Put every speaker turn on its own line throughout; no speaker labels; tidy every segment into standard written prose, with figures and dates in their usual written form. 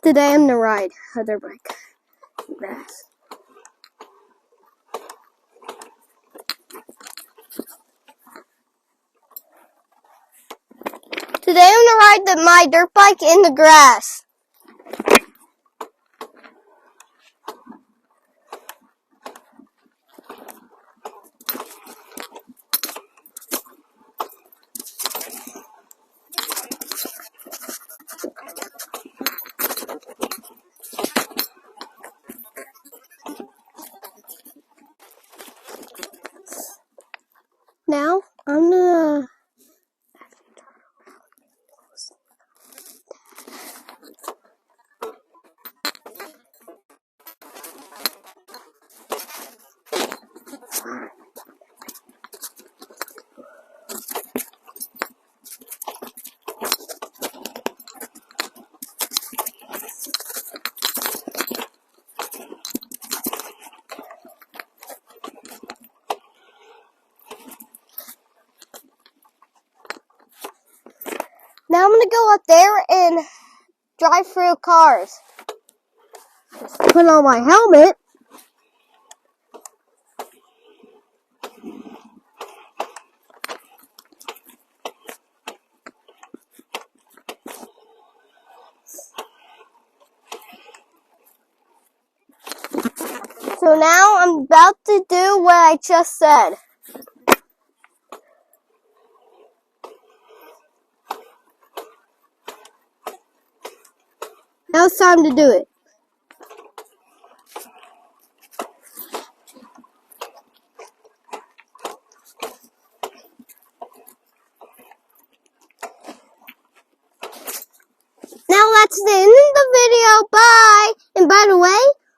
Today I'm gonna ride a dirt bike. Grass. Today I'm gonna ride my dirt bike in the grass. Now I'm gonna go up there and drive through cars. Put on my helmet. So now I'm about to do what I just said. Now it's time to do it. Now that's the end of the video. Bye! And by the way,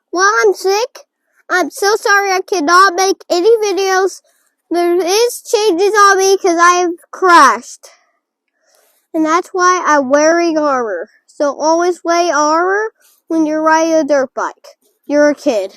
while I'm sick, I'm so sorry I cannot make any videos. There is changes on me because I've crashed. And that's why I'm wearing armor. So always wear armor when you're riding a dirt bike. You're a kid.